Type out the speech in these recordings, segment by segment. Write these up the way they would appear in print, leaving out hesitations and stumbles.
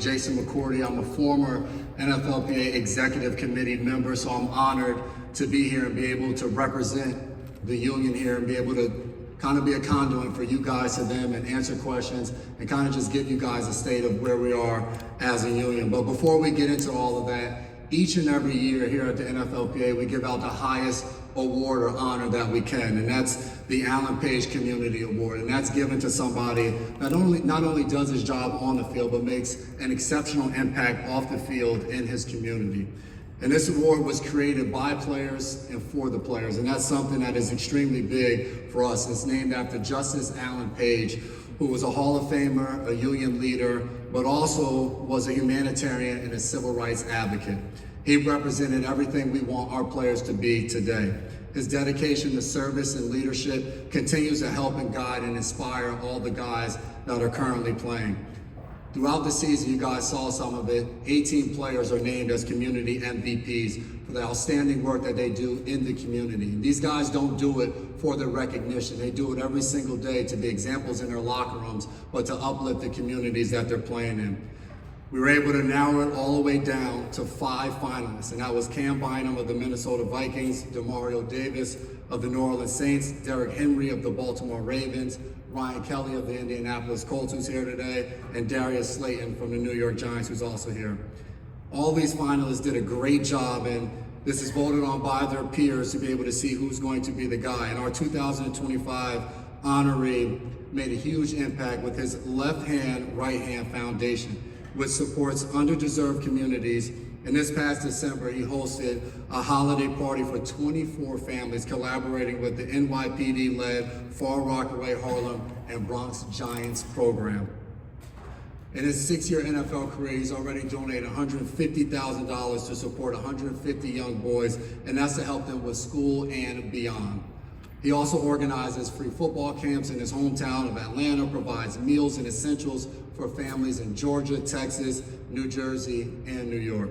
Jason McCourty. I'm a former NFLPA Executive Committee member, so I'm honored to be here and be able to represent the union here and be able to kind of be a conduit for you guys to them and answer questions and kind of just give you guys a state of where we are as a union. But before we get into all of that, each and every year here at the NFLPA, we give out the highest award or honor that we can, and that's the Alan Page Community Award, and that's given to somebody that not only does his job on the field, but makes an exceptional impact off the field in his community. And this award was created by players and for the players, and that's something that is extremely big for us. It's named after Justice Alan Page, who was a Hall of Famer, a union leader, but also was a humanitarian and a civil rights advocate. He represented everything we want our players to be today. His dedication to service and leadership continues to help and guide and inspire all the guys that are currently playing. Throughout the season, you guys saw some of it. 18 players are named as community MVPs for the outstanding work that they do in the community. These guys don't do it for their recognition. They do it every single day to be examples in their locker rooms, but to uplift the communities that they're playing in. We were able to narrow it all the way down to 5 finalists, and that was Cam Bynum of the Minnesota Vikings, Demario Davis of the New Orleans Saints, Derrick Henry of the Baltimore Ravens, Ryan Kelly of the Indianapolis Colts, who's here today, and Darius Slayton from the New York Giants, who's also here. All these finalists did a great job, and this is voted on by their peers to be able to see who's going to be the guy. And our 2025 honoree made a huge impact with his Left Hand, Right Hand Foundation, which supports underdeserved communities. And this past December, he hosted a holiday party for 24 families, collaborating with the NYPD-led Far Rockaway Harlem and Bronx Giants program. In his 6-year NFL career, he's already donated $150,000 to support 150 young boys, and that's to help them with school and beyond. He also organizes free football camps in his hometown of Atlanta, provides meals and essentials for families in Georgia, Texas, New Jersey, and New York.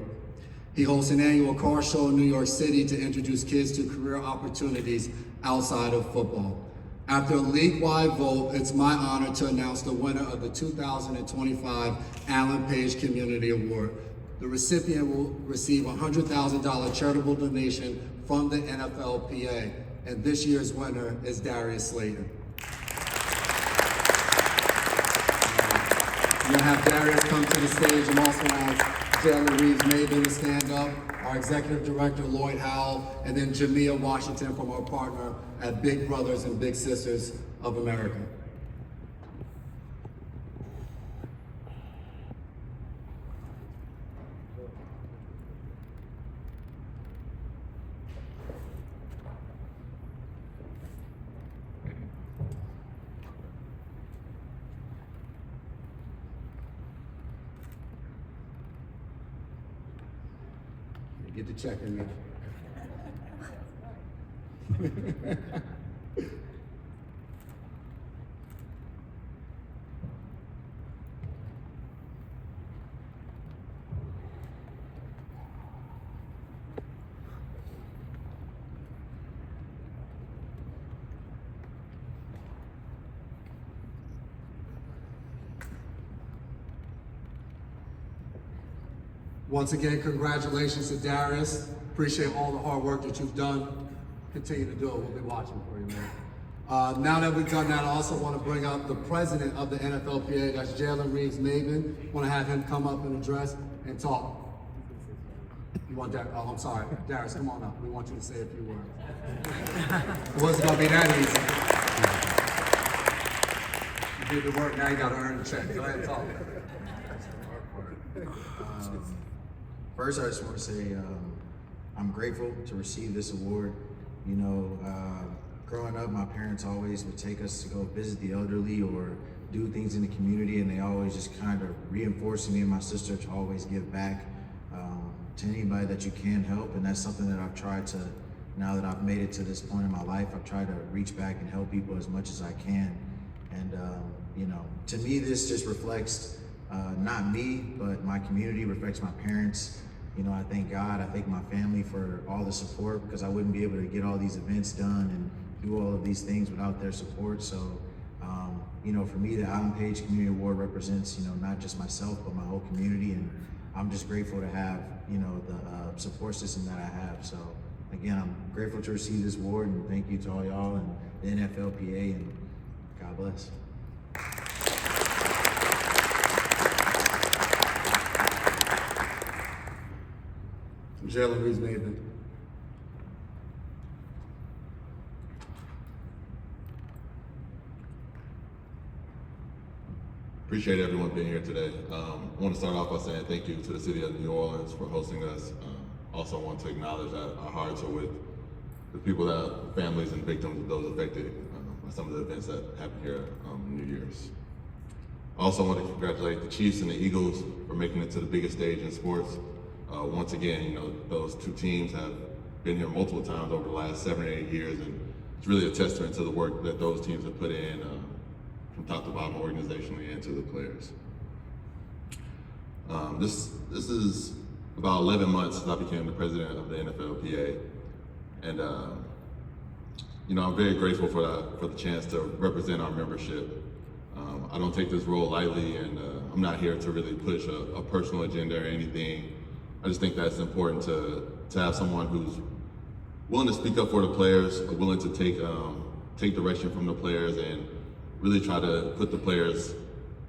He hosts an annual car show in New York City to introduce kids to career opportunities outside of football. After a league-wide vote, it's my honor to announce the winner of the 2025 Alan Page Community Award. The recipient will receive a $100,000 charitable donation from the NFLPA, and this year's winner is Darius Slayton. I'm gonna have Darius come to the stage. I'm also gonna ask Jalen Reeves-Maven to stand up, our Executive Director, Lloyd Howell, and then Jamia Washington from our partner at Big Brothers and Big Sisters of America. Get the check in there. Once again, congratulations to Darius. Appreciate all the hard work that you've done. Continue to do it. We'll be watching for you, man. Now that we've done that, I also want to bring up the president of the NFLPA, that's Jalen Reeves-Maven. Want to have him come up and address and talk. You want that? Oh, I'm sorry. Darius, come on up. We want you to say a few words. It wasn't going to be that easy. You did the work, now you got to earn the check. Go ahead and talk. First, I just want to say I'm grateful to receive this award. You know, growing up, my parents always would take us to go visit the elderly or do things in the community, and they always just kind of reinforcing me and my sister to always give back to anybody that you can help. And that's something that I've tried to, now that I've made it to this point in my life, I've tried to reach back and help people as much as I can. And, you know, to me, this just reflects not me, but my community, reflects my parents. You know, I thank God, I thank my family for all the support, because I wouldn't be able to get all these events done and do all of these things without their support. So You know, for me, the Allen Page Community Award represents, you know, not just myself, but my whole community. And I'm just grateful to have, you know, the support system that I have. So again, I'm grateful to receive this award, and thank you to all y'all and the NFLPA, and God bless. Jalen Reeves-Maven. Appreciate everyone being here today. I want to start off by saying thank you to the city of New Orleans for hosting us. Also want to acknowledge that our hearts are with the people that, families and victims of those affected by some of the events that happened here on New Year's. I also want to congratulate the Chiefs and the Eagles for making it to the biggest stage in sports. Once again, you know, those two teams have been here multiple times over the last 7 or 8 years, and it's really a testament to the work that those teams have put in from top to bottom, organizationally, and to the players. This is about 11 months since I became the president of the NFLPA, and you know, I'm very grateful for the chance to represent our membership. I don't take this role lightly, and I'm not here to really push a personal agenda or anything. I just think that it's important to have someone who's willing to speak up for the players, willing to take direction from the players, and really try to put the players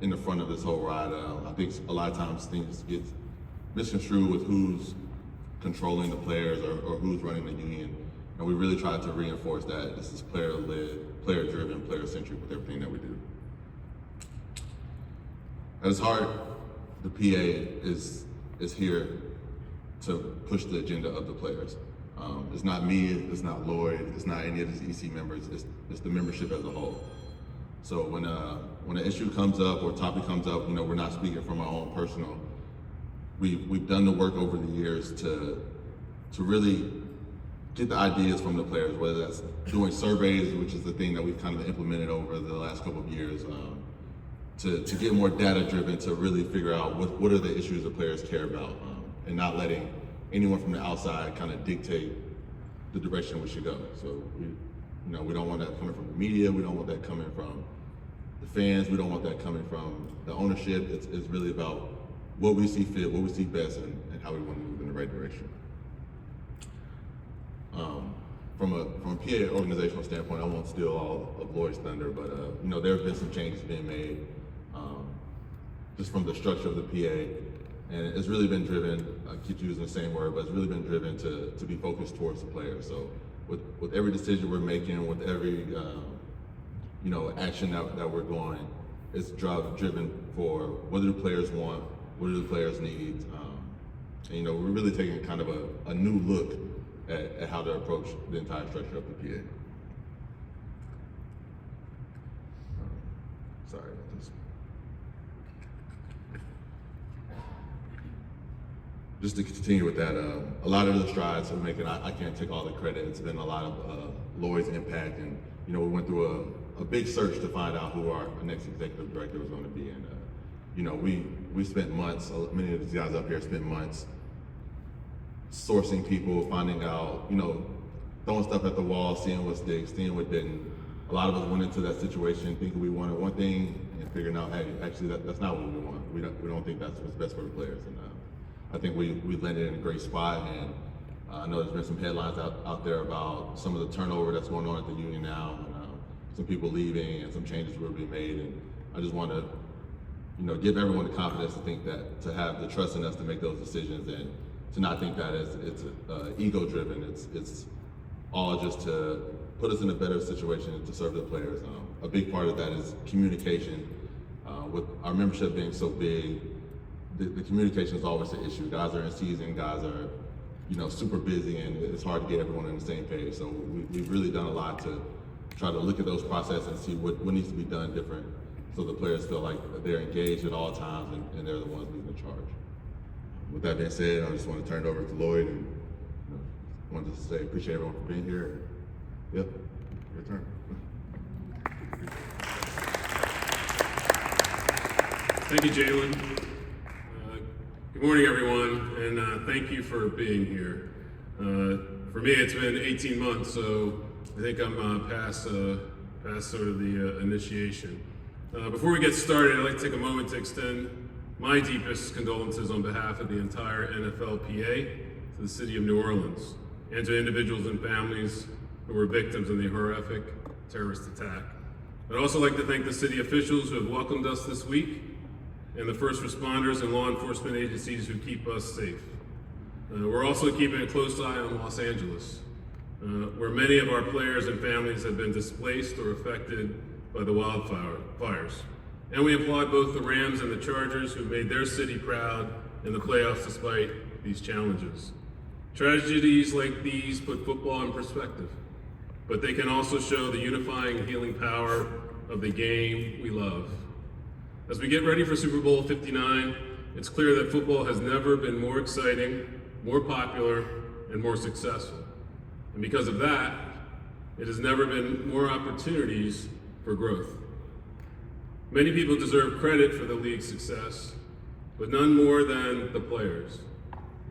in the front of this whole ride. I think a lot of times things get misconstrued with who's controlling the players or who's running the union. And we really try to reinforce that this is player-led, player-driven, player-centric with everything that we do. At its heart, the PA is here to push the agenda of the players. It's not me, it's not Lloyd, it's not any of his EC members, it's the membership as a whole. So when an issue comes up or a topic comes up, you know, we're not speaking from our own personal. We've done the work over the years to really get the ideas from the players, whether that's doing surveys, which is the thing that we've kind of implemented over the last couple of years, to get more data driven, to really figure out what are the issues the players care about, and not letting anyone from the outside kind of dictate the direction we should go. So we don't want that coming from the media. We don't want that coming from the fans. We don't want that coming from the ownership. It's really about what we see fit, what we see best, and how we want to move in the right direction. From a PA organizational standpoint, I won't steal all of Lloyd's thunder, but you know, there have been some changes being made just from the structure of the PA, and it's really been driven. I keep using the same word, but it's really been driven to be focused towards the players. So with every decision we're making, with every you know, action that we're going, it's driven for what do the players want, what do the players need, and you know, we're really taking kind of a new look at how to approach the entire structure of the PA. Sorry about this. Just to continue with that, a lot of the strides we're making, I can't take all the credit. It's been a lot of Lloyd's impact, and you know, we went through a big search to find out who our next executive director was going to be, and you know, we spent months. Many of these guys up here spent months sourcing people, finding out, you know, throwing stuff at the wall, seeing what sticks, seeing what didn't. A lot of us went into that situation thinking we wanted one thing and figuring out, hey, actually that's not what we want. We don't think that's what's best for the players, and I think we landed in a great spot. And I know there's been some headlines out there about some of the turnover that's going on at the union now, and some people leaving and some changes were being made. And I just want to, you know, give everyone the confidence to think that, to have the trust in us to make those decisions, and to not think that it's ego-driven. It's all just to put us in a better situation to serve the players. A big part of that is communication. With our membership being so big, the communication is always an issue. Guys are in season, guys are, you know, super busy, and it's hard to get everyone on the same page. So we've really done a lot to try to look at those processes and see what needs to be done different, so the players feel like they're engaged at all times and they're the ones leading the charge. With that being said, I just want to turn it over to Lloyd, and you know, wanted to say appreciate everyone for being here. Yep, your turn. Thank you, Jalen. Good morning, everyone, and thank you for being here. For me, it's been 18 months, so I think I'm past sort of the initiation. Before we get started, I'd like to take a moment to extend my deepest condolences on behalf of the entire NFLPA to the city of New Orleans and to individuals and families who were victims of the horrific terrorist attack. I'd also like to thank the city officials who have welcomed us this week and the first responders and law enforcement agencies who keep us safe. We're also keeping a close eye on Los Angeles, where many of our players and families have been displaced or affected by the wildfires. And we applaud both the Rams and the Chargers who made their city proud in the playoffs despite these challenges. Tragedies like these put football in perspective, but they can also show the unifying and healing power of the game we love. As we get ready for Super Bowl 59, it's clear that football has never been more exciting, more popular, and more successful. And because of that, it has never been more opportunities for growth. Many people deserve credit for the league's success, but none more than the players.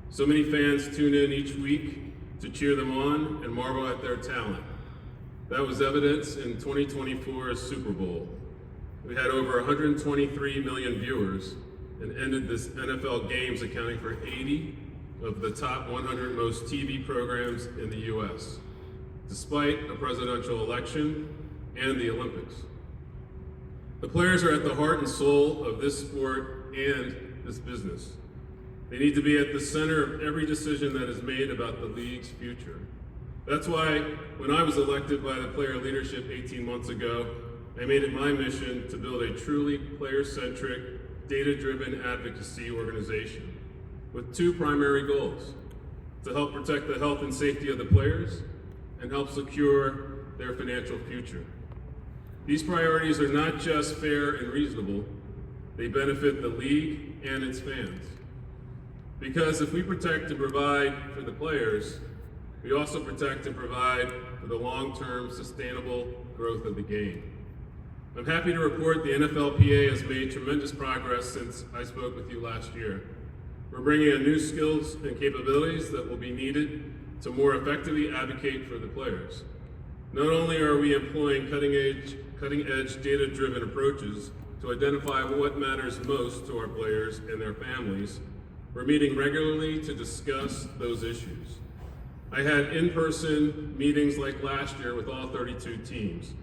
So many fans tune in each week to cheer them on and marvel at their talent. That was evidence in 2024's Super Bowl. We had over 123 million viewers and ended this NFL games accounting for 80 of the top 100 most TV programs in the US, despite a presidential election and the Olympics. The players are at the heart and soul of this sport and this business. They need to be at the center of every decision that is made about the league's future. That's why when I was elected by the player leadership 18 months ago, I made it my mission to build a truly player-centric, data-driven advocacy organization with two primary goals: to help protect the health and safety of the players and help secure their financial future. These priorities are not just fair and reasonable, they benefit the league and its fans. Because if we protect and provide for the players, we also protect and provide for the long-term sustainable growth of the game. I'm happy to report the NFLPA has made tremendous progress since I spoke with you last year. We're bringing in new skills and capabilities that will be needed to more effectively advocate for the players. Not only are we employing cutting-edge data-driven approaches to identify what matters most to our players and their families, we're meeting regularly to discuss those issues. I had in-person meetings like last year with all 32 teams.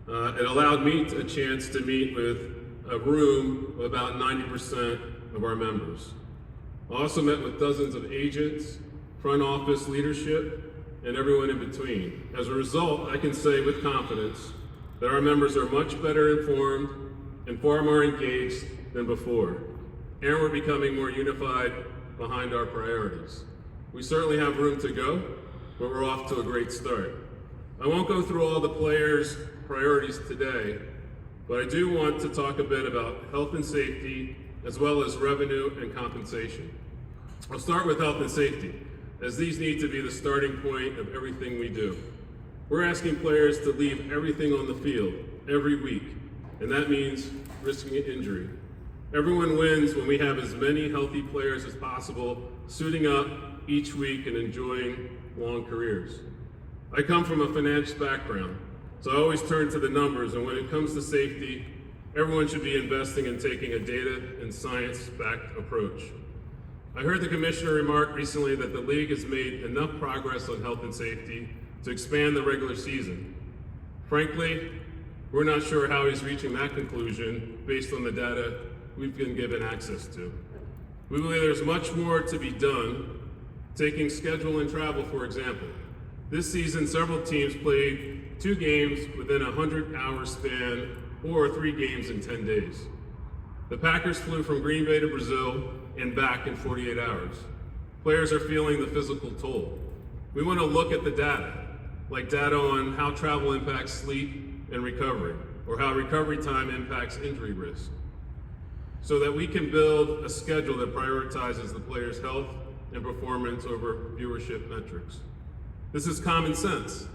It allowed me a chance to meet with a room of about 90% of our members. I also met with dozens of agents, front office leadership, and everyone in between. As a result, I can say with confidence that our members are much better informed and far more engaged than before. And we're becoming more unified behind our priorities. We certainly have room to go, but we're off to a great start. I won't go through all the players' priorities today, but I do want to talk a bit about health and safety, as well as revenue and compensation. I'll start with health and safety, as these need to be the starting point of everything we do. We're asking players to leave everything on the field every week, and that means risking injury. Everyone wins when we have as many healthy players as possible suiting up each week and enjoying long careers. I come from a finance background, so I always turn to the numbers, and when it comes to safety, everyone should be investing in taking a data and science-backed approach. I heard the commissioner remark recently that the league has made enough progress on health and safety to expand the regular season. Frankly, we're not sure how he's reaching that conclusion based on the data we've been given access to. We believe there's much more to be done, taking schedule and travel, for example. This season, several teams played 2 games within a 100-hour span or 3 games in 10 days. The Packers flew from Green Bay to Brazil and back in 48 hours. Players are feeling the physical toll. We want to look at the data, like data on how travel impacts sleep and recovery, or how recovery time impacts injury risk, so that we can build a schedule that prioritizes the player's health and performance over viewership metrics. This is common sense,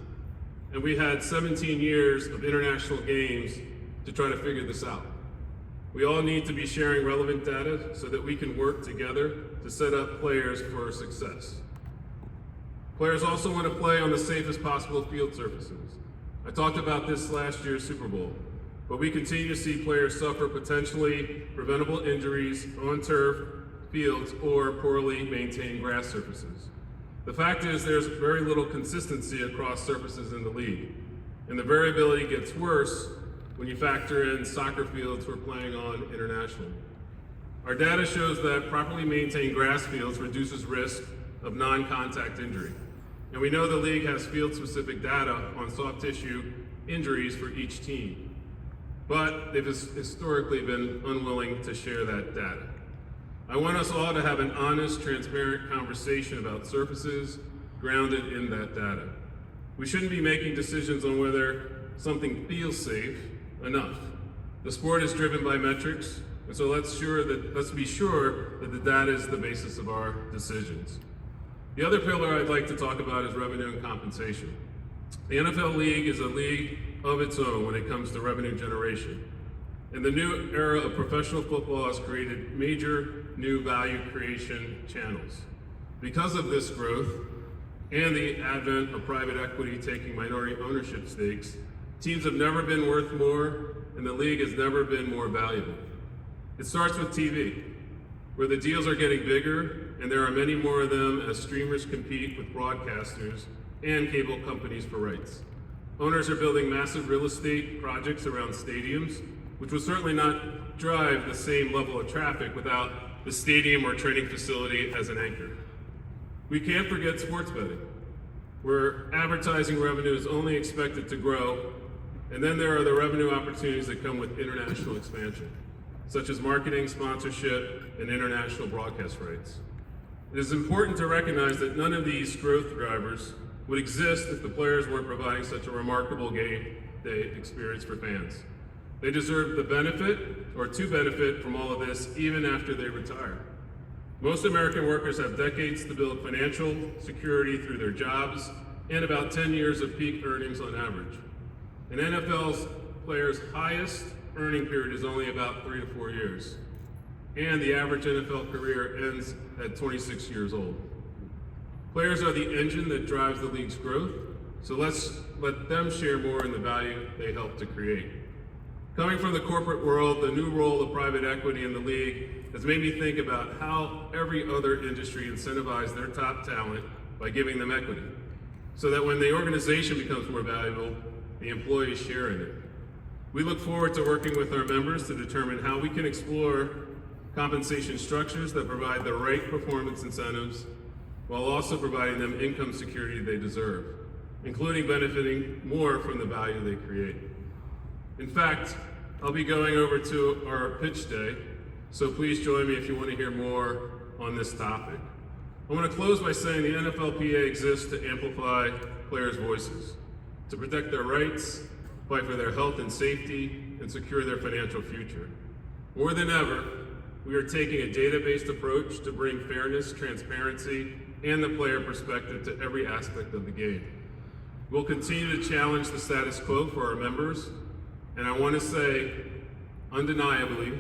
and we had 17 years of international games to try to figure this out. We all need to be sharing relevant data so that we can work together to set up players for success. Players also want to play on the safest possible field surfaces. I talked about this last year's Super Bowl, but we continue to see players suffer potentially preventable injuries on turf, fields, or poorly maintained grass surfaces. The fact is there's very little consistency across surfaces in the league, and the variability gets worse when you factor in soccer fields we're playing on internationally. Our data shows that properly maintained grass fields reduces risk of non-contact injury. And we know the league has field-specific data on soft tissue injuries for each team. But they've historically been unwilling to share that data. I want us all to have an honest, transparent conversation about surfaces grounded in that data. We shouldn't be making decisions on whether something feels safe enough. The sport is driven by metrics, and so let's be sure that the data is the basis of our decisions. The other pillar I'd like to talk about is revenue and compensation. The NFL League is a league of its own when it comes to revenue generation. And the new era of professional football has created major new value creation channels. Because of this growth and the advent of private equity taking minority ownership stakes, teams have never been worth more and the league has never been more valuable. It starts with TV, where the deals are getting bigger and there are many more of them as streamers compete with broadcasters and cable companies for rights. Owners are building massive real estate projects around stadiums, which will certainly not drive the same level of traffic without the stadium or training facility as an anchor. We can't forget sports betting, where advertising revenue is only expected to grow, and then there are the revenue opportunities that come with international expansion, such as marketing, sponsorship, and international broadcast rights. It is important to recognize that none of these growth drivers would exist if the players weren't providing such a remarkable game day experience for fans. They deserve the benefit, or to benefit from all of this, even after they retire. Most American workers have decades to build financial security through their jobs and about 10 years of peak earnings on average. An NFL's players' highest earning period is only about 3 to 4 years, and the average NFL career ends at 26 years old. Players are the engine that drives the league's growth, so let's let them share more in the value they help to create. Coming from the corporate world, the new role of private equity in the league has made me think about how every other industry incentivizes their top talent by giving them equity, so that when the organization becomes more valuable, the employees share in it. We look forward to working with our members to determine how we can explore compensation structures that provide the right performance incentives while also providing them income security they deserve, including benefiting more from the value they create. In fact, I'll be going over to our pitch day, so please join me if you want to hear more on this topic. I want to close by saying the NFLPA exists to amplify players' voices, to protect their rights, fight for their health and safety, and secure their financial future. More than ever, we are taking a data-based approach to bring fairness, transparency, and the player perspective to every aspect of the game. We'll continue to challenge the status quo for our members, and I want to say, undeniably,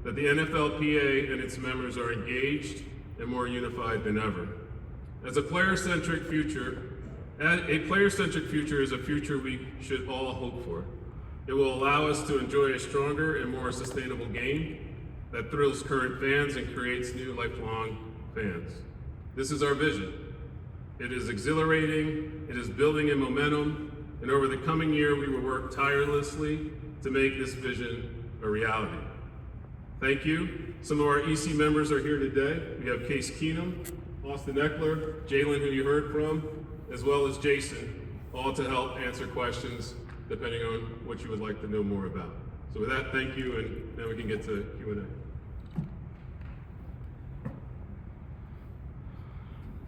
that the NFLPA and its members are engaged and more unified than ever. A player-centric future is a future we should all hope for. It will allow us to enjoy a stronger and more sustainable game that thrills current fans and creates new lifelong fans. This is our vision. It is exhilarating, it is building in momentum, and over the coming year we will work tirelessly to make this vision a reality. Thank you. Some of our EC members are here today. We have Case Keenum, Austin Eckler, Jalen, who you heard from, as well as Jason, all to help answer questions depending on what you would like to know more about. So with that, thank you, and now we can get to Q&A.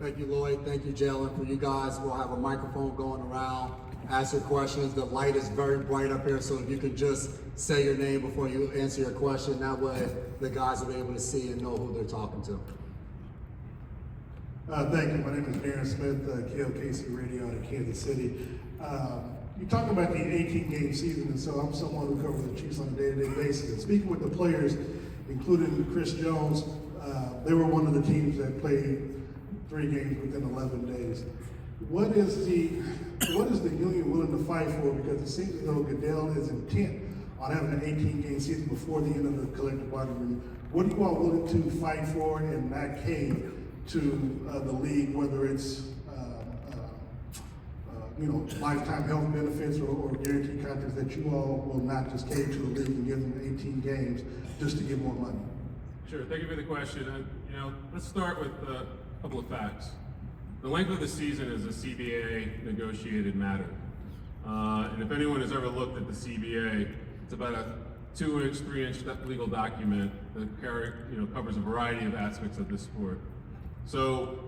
Thank you, Lloyd. Thank you, Jalen. For you guys, we'll have a microphone going around. Ask your questions. The light is very bright up here, so if you can just say your name before you answer your question, that way the guys will be able to see and know who they're talking to. Thank you. My name is Aaron Smith, KLKC Radio out of Kansas City. You talk about the 18-game season, and so I'm someone who covers the Chiefs on a day-to-day basis. And speaking with the players, including Chris Jones, they were one of the teams that played 3 games within 11 days. What is the union willing to fight for? Because it seems as though Goodell is intent on having an 18-game season before the end of the collective bargaining. What are you all willing to fight for in that case to the league, whether it's lifetime health benefits or guaranteed contracts that you all will not just cave to the league and give them 18 games just to get more money? Sure, thank you for the question. Let's start with a couple of facts. The length of the season is a CBA negotiated matter. And if anyone has ever looked at the CBA, it's about a 2-inch, 3-inch legal document that covers a variety of aspects of the sport. So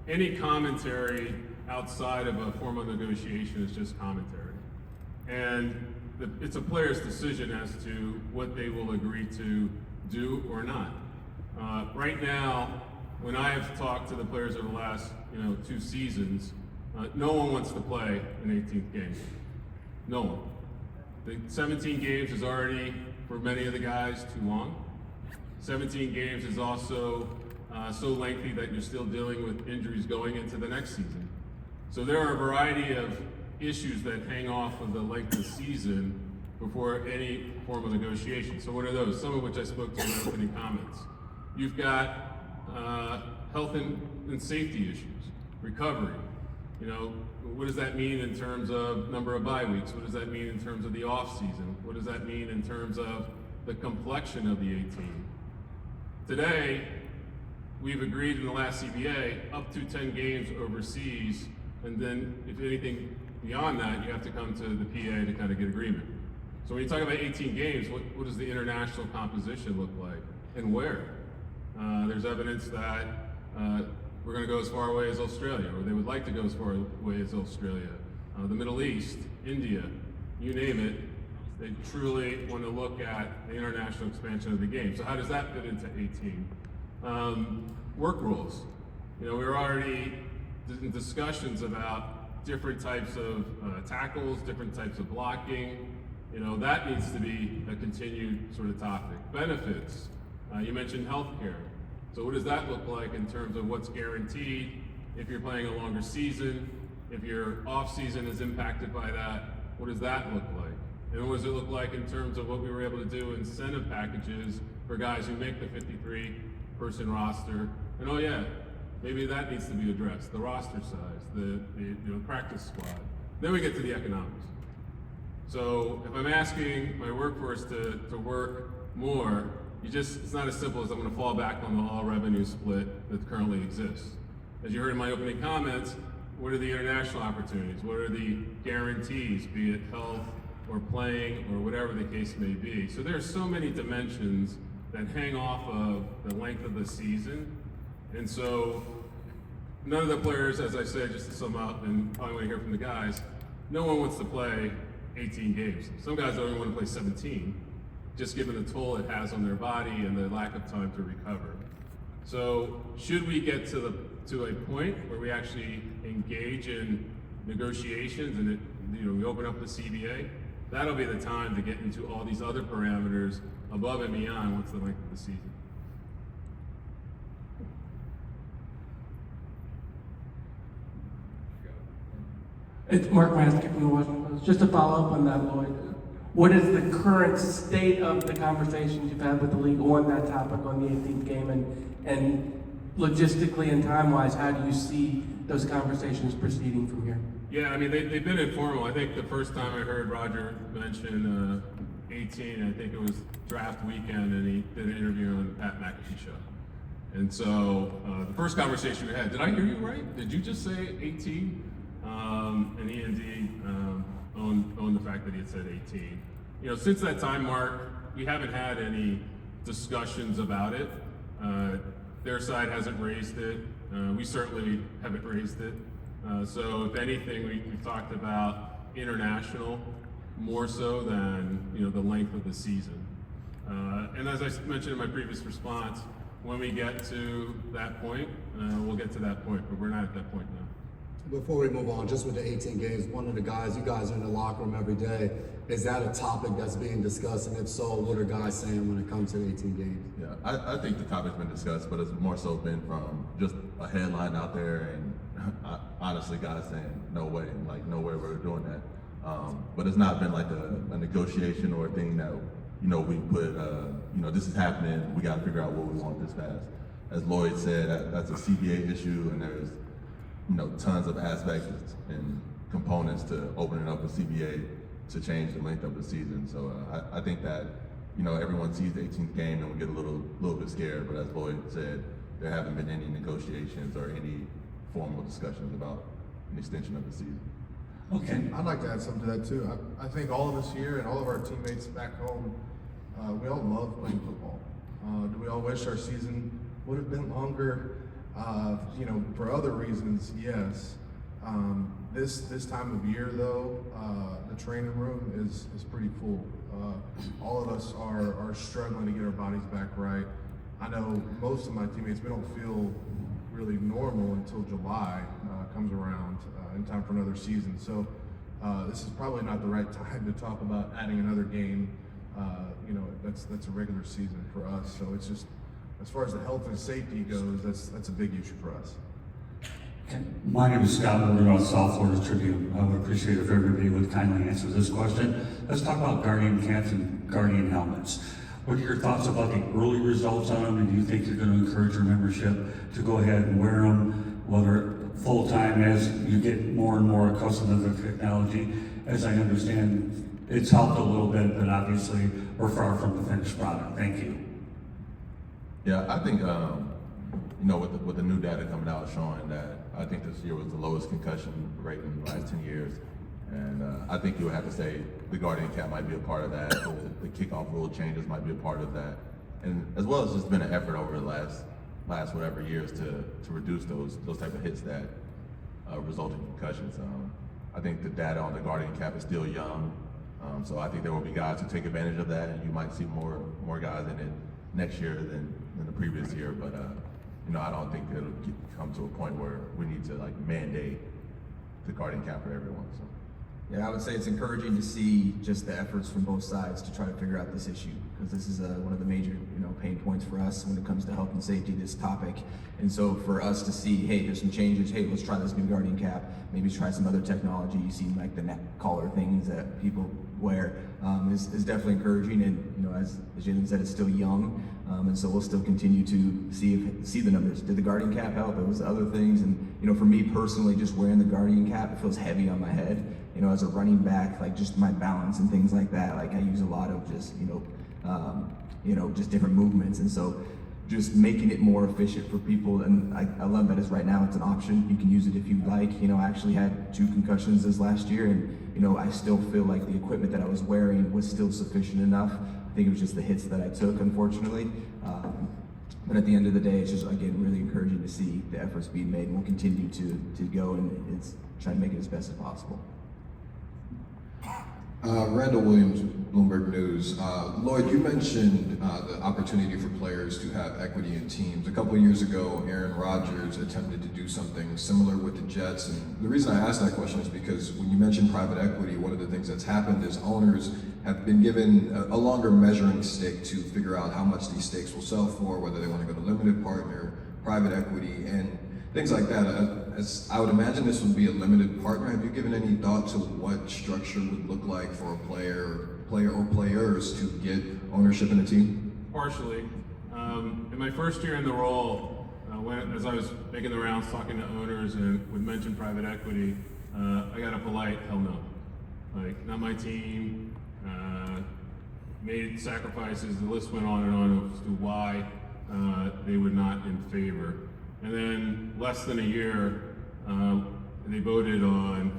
any commentary outside of a formal negotiation is just commentary. And it's a player's decision as to what they will agree to do or not. Right now, when I have talked to the players over the last 2 seasons, no one wants to play an 18th game. No one. The 17 games is already, for many of the guys, too long. 17 games is also so lengthy that you're still dealing with injuries going into the next season. So there are a variety of issues that hang off of the length of the season before any form of negotiation. So what are those? Some of which I spoke to in my opening comments. You've got health and safety issues, recovery. What does that mean in terms of number of bye weeks? What does that mean in terms of the off season? What does that mean in terms of the complexion of the 18? Today, we've agreed in the last CBA up to 10 games overseas, and then if anything beyond that, you have to come to the PA to kind of get agreement. So when you talk about 18 games, what does the international composition look like, and where? There's evidence that we're going to go as far away as Australia, or they would like to go as far away as Australia. The Middle East, India, you name it, they truly want to look at the international expansion of the game. So how does that fit into 18? Work rules. We're already in discussions about different types of tackles, different types of blocking. That needs to be a continued sort of topic. Benefits. You mentioned healthcare. So what does that look like in terms of what's guaranteed if you're playing a longer season? If your off season is impacted by that, what does that look like? And what does it look like in terms of what we were able to do incentive packages for guys who make the 53-person roster? And oh yeah, maybe that needs to be addressed, the roster size, the practice squad. Then we get to the economics. So if I'm asking my workforce to work more, it's not as simple as I'm going to fall back on the all revenue split that currently exists. As you heard in my opening comments, what are the international opportunities? What are the guarantees, be it health or playing or whatever the case may be? So there are so many dimensions that hang off of the length of the season. And so none of the players, as I said, just to sum up, and probably want to hear from the guys, no one wants to play 18 games. Some guys don't even want to play 17. Just given the toll it has on their body and the lack of time to recover. So should we get to a point where we actually engage in negotiations and we open up the CBA, that'll be the time to get into all these other parameters above and beyond what's the length of the season. It's Mark Mastick from the Washington Post. Just to follow up on that, Lloyd, what is the current state of the conversations you've had with the league on that topic on the 18th game, and logistically and time-wise, how do you see those conversations proceeding from here? Yeah, I mean, they've been informal. I think the first time I heard Roger mention 18, I think it was draft weekend, and he did an interview on the Pat McAfee show. And so the first conversation we had, did I hear you right? Did you just say 18? And he indeed owned the fact that he had said 18. Since that time, Mark, we haven't had any discussions about it. Their side hasn't raised it. We certainly haven't raised it. So if anything, we've talked about international more so than the length of the season. And as I mentioned in my previous response, when we get to that point, we'll get to that point, but we're not at that point now. Before we move on, just with the 18 games, one of the guys, you guys are in the locker room every day. Is that a topic that's being discussed? And if so, what are guys saying when it comes to the 18 games? Yeah, I think the topic's been discussed, but it's more so been from just a headline out there, and honestly, guys saying no way, like no way we're doing that. But it's not been like a negotiation or a thing that, we put, this is happening, we gotta figure out what we want this fast. As Lloyd said, that's a CBA issue, and there's, tons of aspects and components to opening up a CBA to change the length of the season. So I think that, everyone sees the 18th game and we get a little bit scared, but as Lloyd said, there haven't been any negotiations or any formal discussions about an extension of the season. Okay. I'd like to add something to that too. I think all of us here and all of our teammates back home, we all love playing football. Do we all wish our season would have been longer? For other reasons, yes. This time of year though, the training room is pretty full. All of us are struggling to get our bodies back right. I know most of my teammates, we don't feel really normal until July comes around in time for another season. So this is probably not the right time to talk about adding another game. That's a regular season for us. So it's just, as far as the health and safety goes, that's a big issue for us. Okay. My name is Scott Morgan on South Florida Tribune. I would appreciate if everybody would kindly answer this question. Let's talk about Guardian camps and Guardian helmets. What are your thoughts about the early results on them, and do you think you're going to encourage your membership to go ahead and wear them, whether full-time as you get more and more accustomed to the technology? As I understand, it's helped a little bit, but obviously we're far from the finished product. Thank you. Yeah, I think, with the new data coming out showing that I think this year was the lowest concussion rate in the last 10 years. And I think you would have to say the Guardian cap might be a part of that. The kickoff rule changes might be a part of that. And as well as just been an effort over the last whatever years to reduce those type of hits that result in concussions. I think the data on the Guardian cap is still young. So I think there will be guys who take advantage of that, and you might see more guys in it next year than the previous year. But I don't think it'll come to a point where we need to mandate the Guardian cap for everyone. So. Yeah, I would say it's encouraging to see just the efforts from both sides to try to figure out this issue, because this is one of the major pain points for us when it comes to health and safety, this topic. And so for us to see, hey, there's some changes, hey, let's try this new Guardian cap, maybe try some other technology. You see the neck collar things that people wear is definitely encouraging. And as Jalen said, it's still young, and so we'll still continue to see the numbers. Did the Guardian cap help? It was other things, and for me personally, just wearing the Guardian cap, it feels heavy on my head. As a running back, just my balance and things like that. I use a lot of just just different movements, and so just making it more efficient for people. And I love that right now it's an option. You can use it if you like. I actually had 2 concussions this last year, and I still feel like the equipment that I was wearing was still sufficient enough. I think it was just the hits that I took, unfortunately. But at the end of the day, it's just, again, really encouraging to see the efforts being made, and we'll continue to go and try to make it as best as possible. Randall Williams, Bloomberg News. Lloyd, you mentioned the opportunity for players to have equity in teams. A couple of years ago, Aaron Rodgers attempted to do something similar with the Jets. And the reason I asked that question is because when you mentioned private equity, one of the things that's happened is owners have been given a longer measuring stick to figure out how much these stakes will sell for, whether they want to go to limited partner, private equity, and things like that. As I would imagine this would be a limited partner. Have you given any thought to what structure would look like for a player or players to get ownership in a team? Partially. In my first year in the role, as I was making the rounds talking to owners and would mention private equity, I got a polite hell no. Not my team, made sacrifices, the list went on and on as to why they were not in favor. And then less than a year, they voted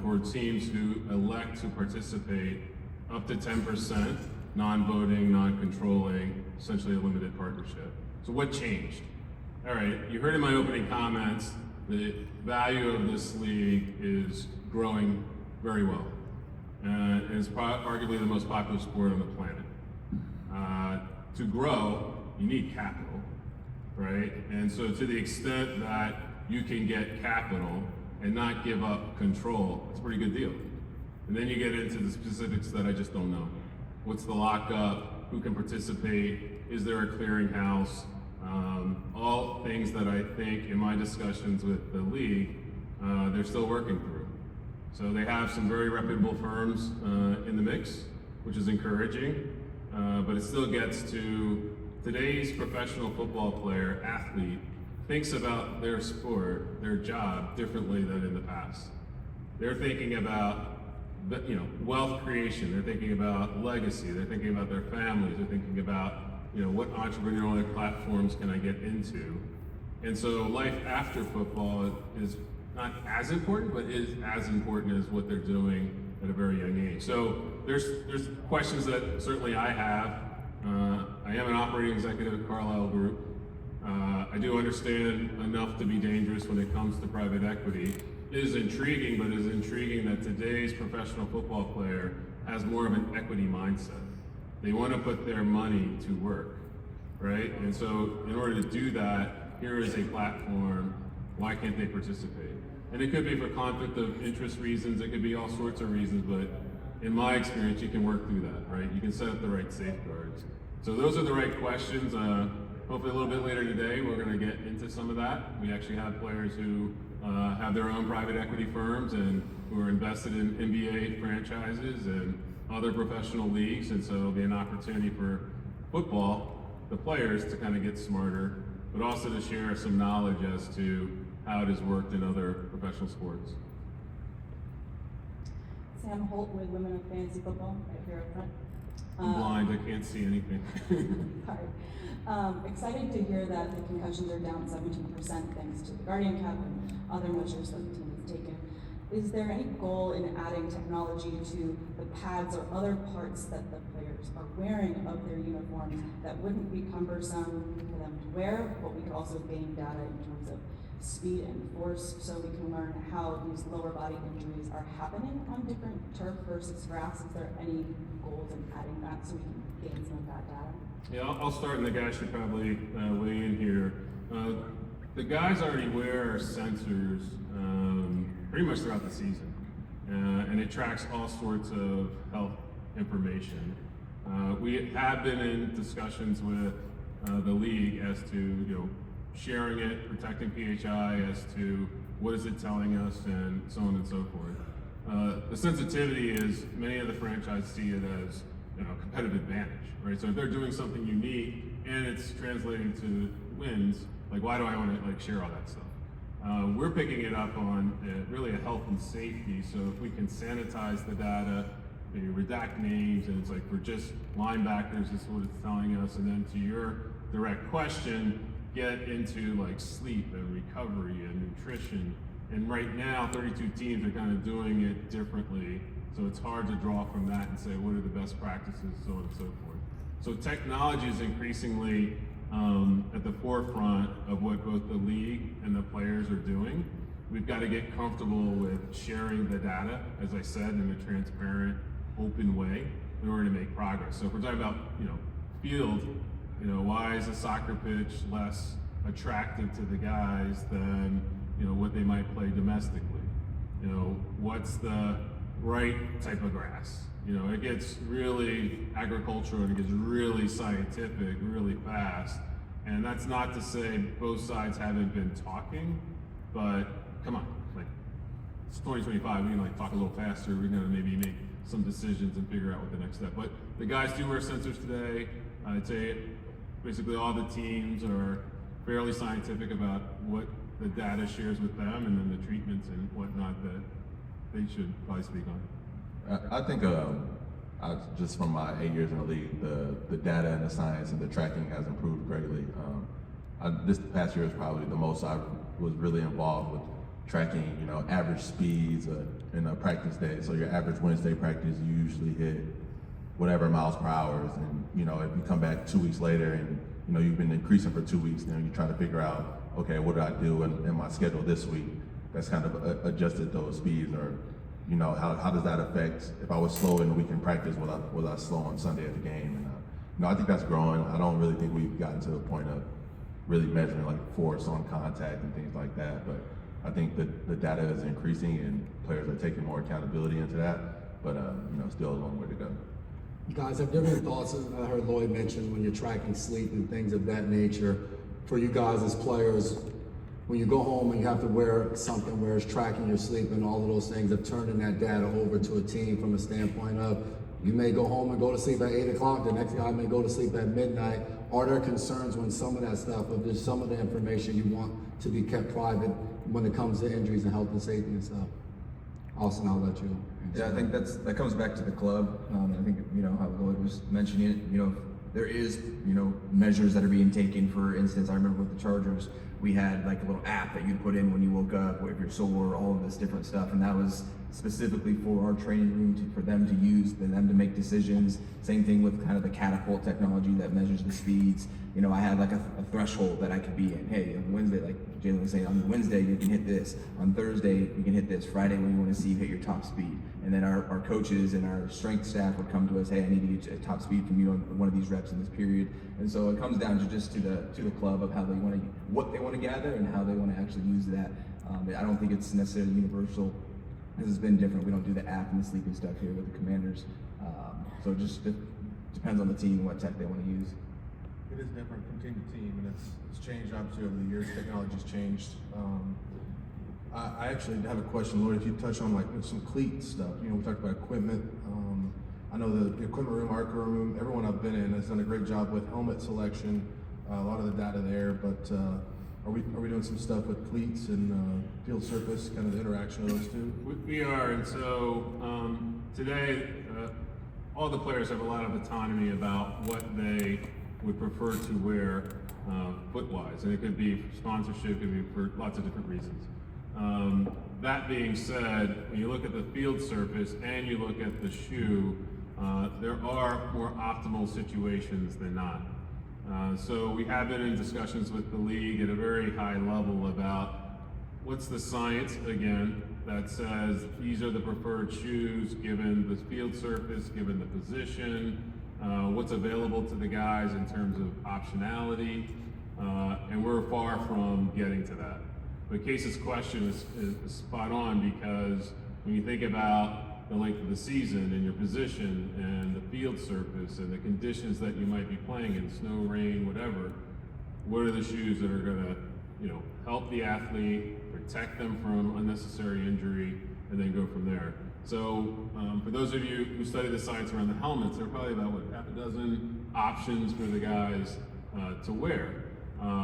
for teams who elect to participate up to 10%, non-voting, non-controlling, essentially a limited partnership. So what changed? All right, you heard in my opening comments, the value of this league is growing very well. And it's arguably the most popular sport on the planet. To grow, you need capital. Right? And so to the extent that you can get capital and not give up control, it's a pretty good deal. And then you get into the specifics that I just don't know. What's the lockup? Who can participate? Is there a clearinghouse? All things that I think in my discussions with the league, they're still working through. So they have some very reputable firms in the mix, which is encouraging, but it still gets to today's professional football player, athlete, thinks about their sport, their job differently than in the past. They're thinking about wealth creation, they're thinking about legacy, they're thinking about their families, they're thinking about what entrepreneurial platforms can I get into. And so life after football is not as important, but is as important as what they're doing at a very young age. So there's questions that certainly I have. I am an operating executive at Carlyle Group. I do understand enough to be dangerous when it comes to private equity. It is intriguing, but it is intriguing that today's professional football player has more of an equity mindset. They want to put their money to work, right? And so in order to do that, here is a platform. Why can't they participate? And it could be for conflict of interest reasons, it could be all sorts of reasons, but in my experience, you can work through that, right? You can set up the right safeguards. So those are the right questions. Hopefully a little bit later today, we're gonna get into some of that. We actually have players who have their own private equity firms and who are invested in NBA franchises and other professional leagues, and so it'll be an opportunity for football, the players, to kind of get smarter, but also to share some knowledge as to how it has worked in other professional sports. Sam Holt with Women of Fantasy Football, right here up front. I'm blind, I can't see anything. Sorry. Excited to hear that the concussions are down 17% thanks to the Guardian Cup and other measures that the team has taken. Is there any goal in adding technology to the pads or other parts that the players are wearing of their uniforms that wouldn't be cumbersome for them to wear, but we could also gain data in terms of speed and force, so we can learn how these lower body injuries are happening on different turf versus grass? Is there any goals in adding that so we can gain some of that data? Yeah, I'll start, and the guys should probably weigh in here. The guys already wear sensors pretty much throughout the season, and it tracks all sorts of health information. We have been in discussions with the league as to sharing it, protecting PHI, as to what is it telling us, and so on and so forth. The sensitivity is many of the franchises see it as competitive advantage, right? So if they're doing something unique and it's translating to wins, like why do I want to share all that stuff? We're picking it up on really a health and safety. So if we can sanitize the data, maybe redact names, and it's like for just linebackers, is what it's telling us. And then to your direct question, get into sleep and recovery and nutrition. And right now, 32 teams are kind of doing it differently. So it's hard to draw from that and say, what are the best practices, so on and so forth. So technology is increasingly at the forefront of what both the league and the players are doing. We've got to get comfortable with sharing the data, as I said, in a transparent, open way in order to make progress. So if we're talking about, field, why is a soccer pitch less attractive to the guys than, what they might play domestically? What's the right type of grass? It gets really agricultural and it gets really scientific really fast. And that's not to say both sides haven't been talking, but come on, it's 2025, we can talk a little faster, we're gonna maybe make some decisions and figure out what the next step. But the guys do wear sensors today. I'd say basically all the teams are fairly scientific about what the data shares with them and then the treatments and whatnot that they should probably speak on. I think just from my 8 years in the league, the data and the science and the tracking has improved greatly. This past year is probably the most I was really involved with tracking, average speeds in a practice day. So your average Wednesday practice, you usually hit whatever miles per hour. And, if you come back 2 weeks later and, you've been increasing for 2 weeks, then you try to figure out, okay, what do I do in my schedule this week? That's kind of adjusted those speeds, or, how does that affect, if I was slow in the weekend practice, was I slow on Sunday at the game? And, I think that's growing. I don't really think we've gotten to the point of really measuring force on contact and things like that, but I think that the data is increasing and players are taking more accountability into that, but still a long way to go. Guys, have different thoughts. I heard Lloyd mention when you're tracking sleep and things of that nature. For you guys as players, when you go home and you have to wear something where it's tracking your sleep and all of those things of turning that data over to a team from a standpoint of you may go home and go to sleep at 8 o'clock, the next guy may go to sleep at midnight. Are there concerns when some of that stuff, if there's some of the information you want to be kept private when it comes to injuries and health and safety and stuff? Austin, I'll let you answer. Yeah, I think that comes back to the club. I think, how Lloyd was mentioning it, there is, measures that are being taken. For instance, I remember with the Chargers, we had like a little app that you'd put in when you woke up, if you're sore, all of this different stuff. And that was specifically for our training room, for them to use, for them to make decisions. Same thing with kind of the catapult technology that measures the speeds. I had like a threshold that I could be in. Hey, on Wednesday, like Jalen was saying, on Wednesday you can hit this. On Thursday you can hit this. Friday we want to see you hit your top speed. And then our coaches and our strength staff would come to us, hey, I need to get a top speed from you on one of these reps in this period. And so it comes down to just to the club of how they want to, what they want to gather and how they want to actually use that. I don't think it's necessarily universal. This has been different. We don't do the app and the sleeping stuff here with the Commanders. So it just depends on the team and what tech they want to use. It is different from team to team, and it's changed obviously over the years. Technology's changed. I actually have a question, Lloyd. If you touch on like some cleat stuff, we talked about equipment. I know the equipment room, arc room, everyone I've been in has done a great job with helmet selection. A lot of the data there, but are we doing some stuff with cleats and field surface, kind of the interaction of those two? We are, and so today all the players have a lot of autonomy about what they would prefer to wear foot-wise, and it could be for sponsorship, it could be for lots of different reasons. That being said, when you look at the field surface and you look at the shoe, there are more optimal situations than not. So we have been in discussions with the league at a very high level about what's the science, again, that says these are the preferred shoes given the field surface, given the position, what's available to the guys in terms of optionality, and we're far from getting to that. But Case's question is spot on, because when you think about the length of the season and your position and the field surface and the conditions that you might be playing in, snow, rain, whatever, what are the shoes that are gonna, help the athlete, protect them from unnecessary injury, and then go from there. So for those of you who study the science around the helmets, there are probably about, half a dozen options for the guys to wear.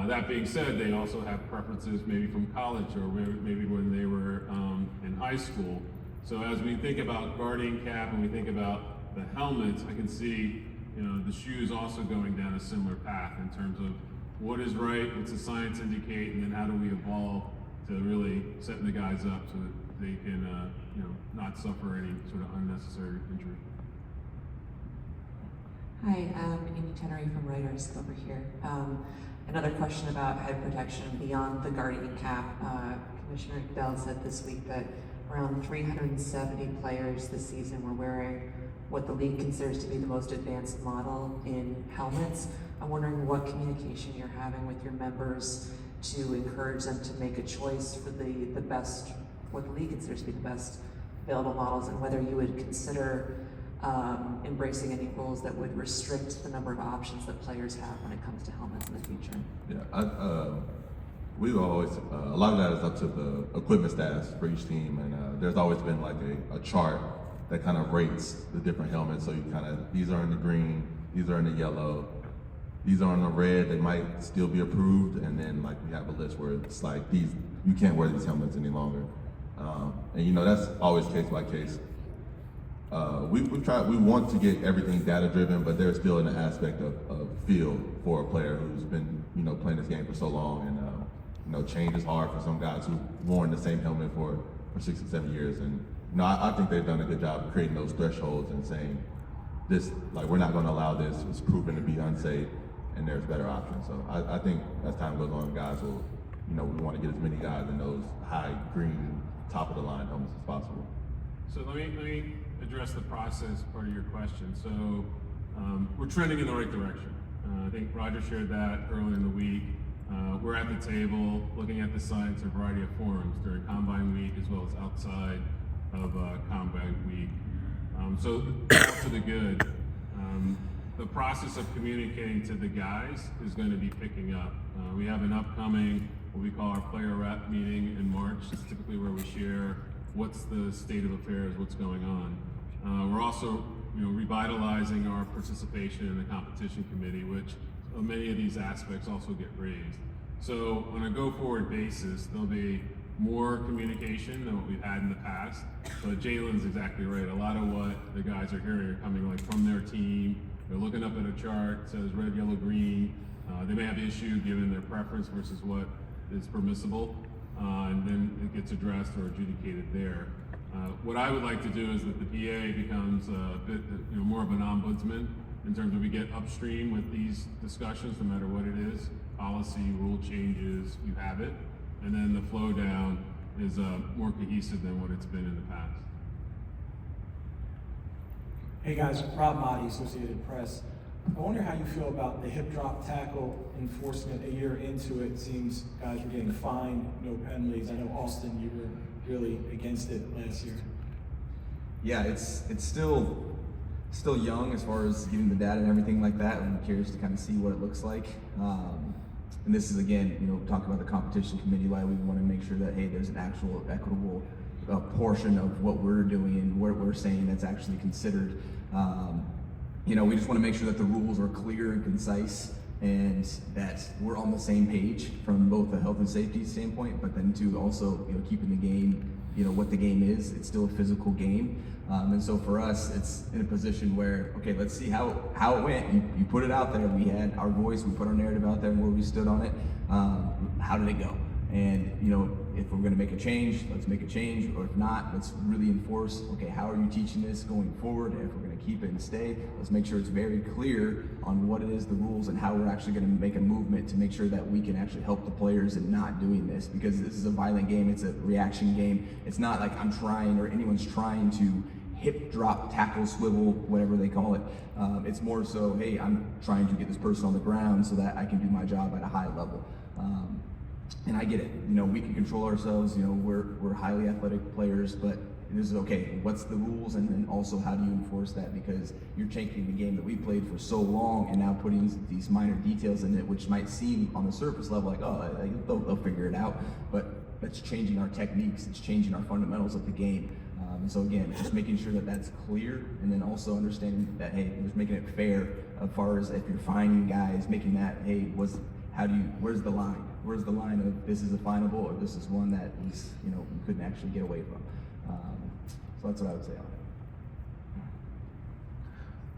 That being said, they also have preferences maybe from college or maybe when they were in high school. So as we think about guardian cap and we think about the helmets, I can see the shoes also going down a similar path in terms of what is right, what's the science indicate, and then how do we evolve to really setting the guys up so that they can not suffer any sort of unnecessary injury. Hi, I'm Amy Tenery from Reuters over here. Another question about head protection beyond the guardian cap. Commissioner Bell said this week that around 370 players this season were wearing what the league considers to be the most advanced model in helmets. I'm wondering what communication you're having with your members to encourage them to make a choice for the best, what the league considers to be the best available models, and whether you would consider embracing any rules that would restrict the number of options that players have when it comes to helmets in the future. Yeah, we always, a lot of that is up to the equipment staffs for each team, and there's always been like a chart that kind of rates the different helmets. So you kind of, these are in the green, these are in the yellow, these are in the red, they might still be approved, and then like we have a list where it's like these, you can't wear these helmets any longer. And that's always case by case. We want to get everything data driven, but there's still an aspect of feel for a player who's been, playing this game for so long, and change is hard for some guys who've worn the same helmet for 6 or 7 years. And I think they've done a good job of creating those thresholds and saying this, like, we're not going to allow this. It's proven to be unsafe, and there's better options. So I think as time goes on, guys will, we want to get as many guys in those high green, top of the line helmets as possible. So let me address the process part of your question. So we're trending in the right direction. I think Roger shared that earlier in the week. We're at the table looking at the science in a variety of forums during Combine Week as well as outside of Combine Week. So to the good. The process of communicating to the guys is going to be picking up. We have an upcoming what we call our player rep meeting in March. It's typically where we share what's the state of affairs, what's going on. We're also revitalizing our participation in the competition committee, which many of these aspects also get raised. So on a go-forward basis, there'll be more communication than what we've had in the past. But Jalen's exactly right. A lot of what the guys are hearing are coming from their team. They're looking up at a chart, says red, yellow, green. They may have issue given their preference versus what is permissible, and then it gets addressed or adjudicated there. What I would like to do is that the PA becomes a bit more of an ombudsman in terms of we get upstream with these discussions, no matter what it is, policy, rule changes, you have it. And then the flow down is more cohesive than what it's been in the past. Hey guys, Rob Motti, Associated Press. I wonder how you feel about the hip drop tackle enforcement a year into it. Seems guys were getting fined, no penalties. I know Austin, you were really against it last year. Yeah, it's still young as far as getting the data and everything like that. I'm curious to kind of see what it looks like. And this is again, talking about the competition committee, why we want to make sure that, hey, there's an actual equitable portion of what we're doing and what we're saying that's actually considered. We just want to make sure that the rules are clear and concise and that we're on the same page from both a health and safety standpoint, but then to also, keeping the game, what the game is. It's still a physical game. And so for us, it's in a position where, okay, let's see how it went. You put it out there. We had our voice. We put our narrative out there and where we stood on it. How did it go? And, if we're going to make a change, let's make a change. Or if not, let's really enforce, okay, how are you teaching this going forward? And if we're going to keep it and stay, let's make sure it's very clear on what it is, the rules, and how we're actually going to make a movement to make sure that we can actually help the players in not doing this. Because this is a violent game. It's a reaction game. It's not like I'm trying or anyone's trying to hip drop, tackle, swivel, whatever they call it. It's more so, hey, I'm trying to get this person on the ground so that I can do my job at a high level. And I get it. We can control ourselves. We're highly athletic players, but this is okay. What's the rules, and then also how do you enforce that? Because you're changing the game that we played for so long, and now putting these minor details in it, which might seem on the surface level like, oh, they'll figure it out. But that's changing our techniques. It's changing our fundamentals of the game. So again, just making sure that that's clear, and then also understanding that, hey, just making it fair as far as if you're fining guys, making that, hey, where's the line? Where's the line of this is a finable or this is one that is, you couldn't actually get away from. So that's what I would say on it.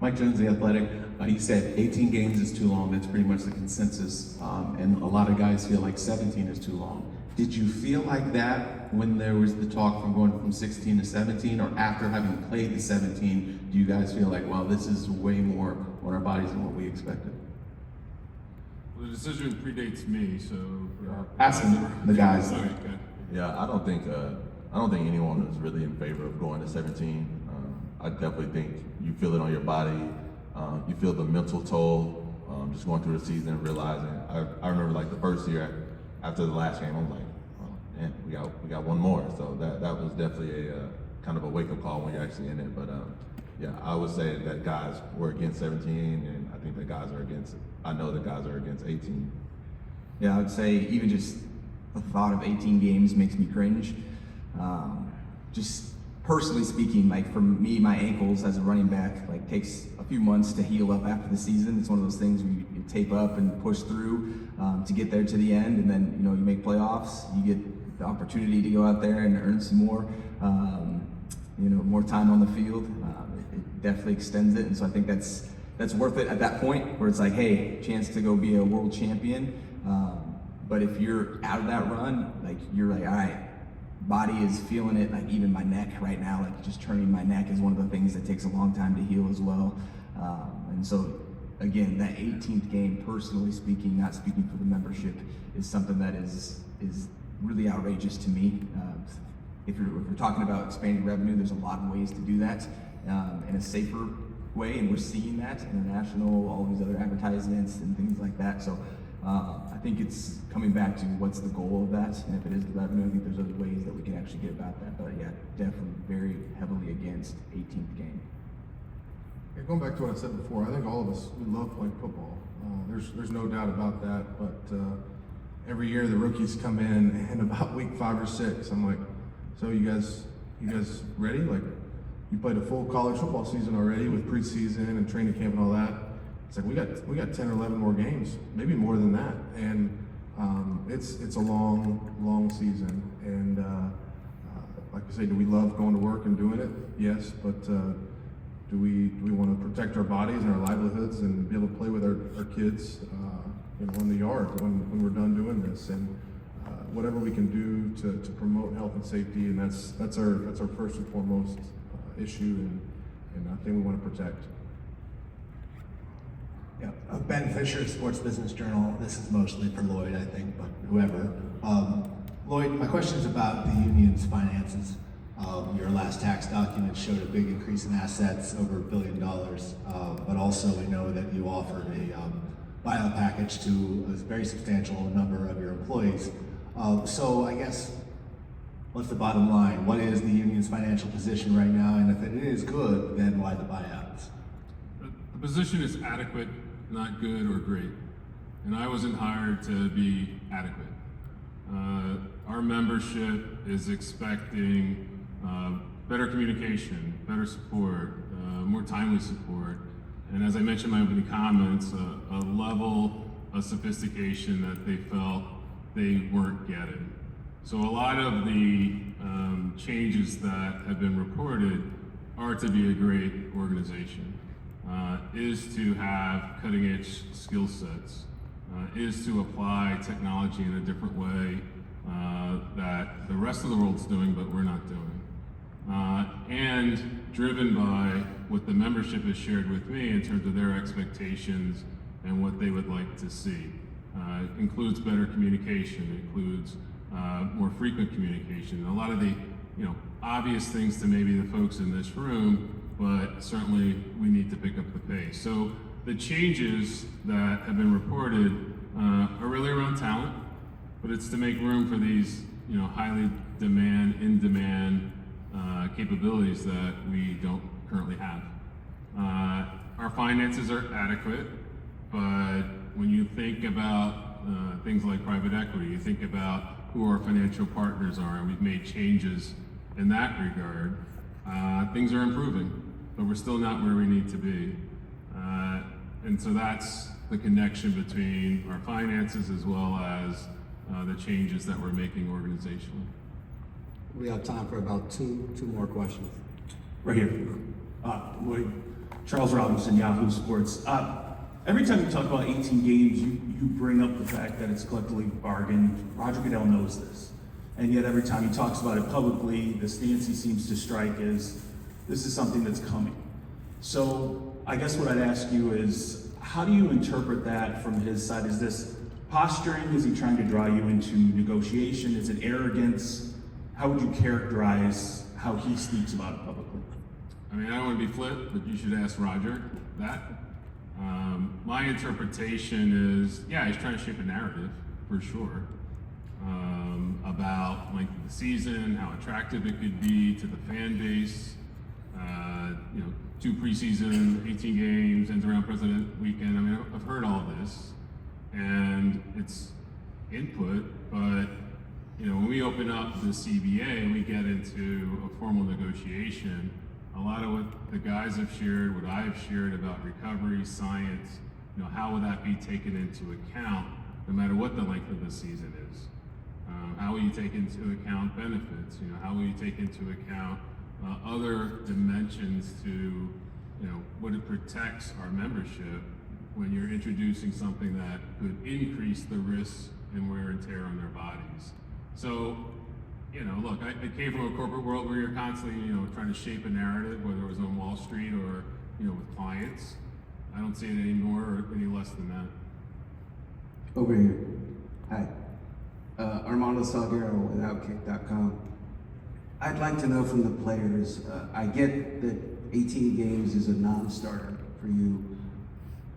Mike Jones, The Athletic, he said 18 games is too long. That's pretty much the consensus. And a lot of guys feel like 17 is too long. Did you feel like that when there was the talk from going from 16 to 17, or after having played the 17, do you guys feel like, well, this is way more on our bodies than what we expected? Well, the decision predates me, so asking the guys. Sorry, Yeah, I don't think anyone is really in favor of going to 17. I definitely think you feel it on your body. You feel the mental toll, just going through the season and realizing. I remember like the first year after the last game, I'm like, oh man, we got one more. So that was definitely a kind of a wake up call when you're actually in it. But yeah, I would say that guys were against 17, and I think that guys are against. I know that guys are against 18. Yeah, I would say even just the thought of 18 games makes me cringe. Just personally speaking, like for me, my ankles as a running back, like takes a few months to heal up after the season. It's one of those things where you tape up and push through to get there to the end, and then you make playoffs. You get the opportunity to go out there and earn some more, more time on the field. It definitely extends it, and so I think that's worth it at that point where it's like, hey, chance to go be a world champion. But if you're out of that run, like you're like, all right, body is feeling it. Like even my neck right now, like just turning my neck is one of the things that takes a long time to heal as well. And so again, that 18th game, personally speaking, not speaking for the membership, is something that is really outrageous to me. If we're talking about expanding revenue, there's a lot of ways to do that in a safer way, and we're seeing that international, all these other advertisements and things like that. So I think it's coming back to what's the goal of that, and if it is the revenue, I think there's other ways that we can actually get about that. But yeah, definitely very heavily against 18th game. Yeah, going back to what I said before, I think all of us, we love playing football. There's no doubt about that, but every year the rookies come in, and about week 5 or 6, I'm like, so you guys ready? Like, you played a full college football season already with preseason and training camp and all that. It's like we got 10 or 11 more games, maybe more than that, and it's a long season. And like I say, do we love going to work and doing it? Yes, but do we want to protect our bodies and our livelihoods and be able to play with our kids, in the yard when we're done doing this? And whatever we can do to promote health and safety, and that's our first and foremost issue, and I think we want to protect. Yeah, Ben Fisher, Sports Business Journal. This is mostly for Lloyd, I think, but whoever. Lloyd, my question is about the union's finances. Your last tax document showed a big increase in assets, over $1 billion, but also we know that you offered a buyout package to a very substantial number of your employees. So I guess, what's the bottom line? What is the union's financial position right now? And if it is good, then why the buyouts? The position is adequate, not good or great. And I wasn't hired to be adequate. Our membership is expecting better communication, better support, more timely support, and as I mentioned in my opening comments, a level of sophistication that they felt they weren't getting. So a lot of the changes that have been reported are to be a great organization, is to have cutting edge skill sets, is to apply technology in a different way that the rest of the world's doing, but we're not doing. And driven by what the membership has shared with me in terms of their expectations and what they would like to see. Includes better communication, includes more frequent communication. A lot of the obvious things to maybe the folks in this room, but certainly we need to pick up the pace. So the changes that have been reported are really around talent, but it's to make room for these highly in demand capabilities that we don't currently have. Our finances are adequate, but when you think about things like private equity, you think about who our financial partners are, and we've made changes in that regard. Things are improving, but we're still not where we need to be. And so that's the connection between our finances as well as the changes that we're making organizationally. We have time for about two more questions. Right here. Lloyd, Charles Robinson, Yahoo Sports. Every time you talk about 18 games, you bring up the fact that it's collectively bargained. Roger Goodell knows this. And yet every time he talks about it publicly, the stance he seems to strike is, this is something that's coming. So I guess what I'd ask you is, how do you interpret that from his side? Is this posturing? Is he trying to draw you into negotiation? Is it arrogance? How would you characterize how he speaks about it publicly? I mean, I don't want to be flip, but you should ask Roger that. My interpretation is, yeah, he's trying to shape a narrative, for sure, about length of the season, how attractive it could be to the fan base. 2 preseason, 18 games, ends around President Weekend. I mean, I've heard all this, and it's input, but when we open up the CBA and we get into a formal negotiation, a lot of what the guys have shared, what I've shared about recovery, science, how would that be taken into account no matter what the length of the season is? How will you take into account benefits? How will you take into account other dimensions to what it protects our membership when you're introducing something that could increase the risks and wear and tear on their bodies? So, look, I came from a corporate world where you're constantly, trying to shape a narrative, whether it was on Wall Street or, with clients. I don't see it any more or any less than that. Over here. Hi. Armando Salguero with Outkick.com. I'd like to know from the players, I get that 18 games is a non-starter for you,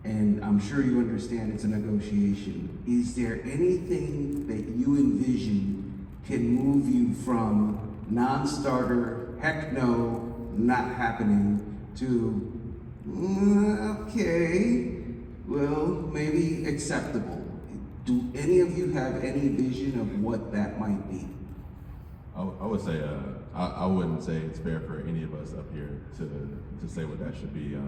and I'm sure you understand it's a negotiation. Is there anything that you envision can move you from non-starter, heck no, not happening, to, okay, well, maybe acceptable? Do any of you have any vision of what that might be? I would say I wouldn't say it's fair for any of us up here to say what that should be. You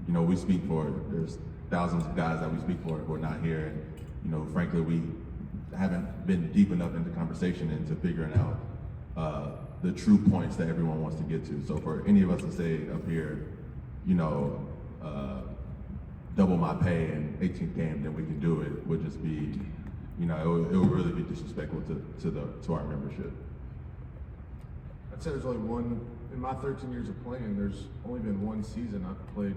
know, we speak for, there's thousands of guys that we speak for who are not here, and you know, frankly, we haven't been deep enough into conversation into figuring out the true points that everyone wants to get to. So for any of us to say up here, you know, double my pay in 18th game, then we can do it, would just be, you know, it would really be disrespectful to our membership. I'd say there's only one, in my 13 years of playing, there's only been one season I've played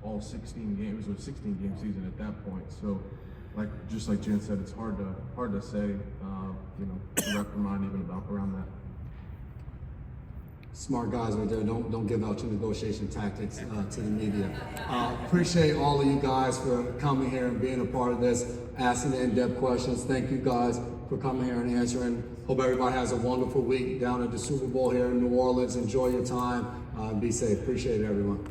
all 16 games. It was a 16-game season at that point. So, just like Jen said, it's hard to say, you know, to wrap your mind even about around that. Smart guys right there. Don't give out your negotiation tactics to the media. Appreciate all of you guys for coming here and being a part of this, asking in-depth questions. Thank you guys for coming here and answering. Hope everybody has a wonderful week down at the Super Bowl here in New Orleans. Enjoy your time. Be safe. Appreciate it, everyone.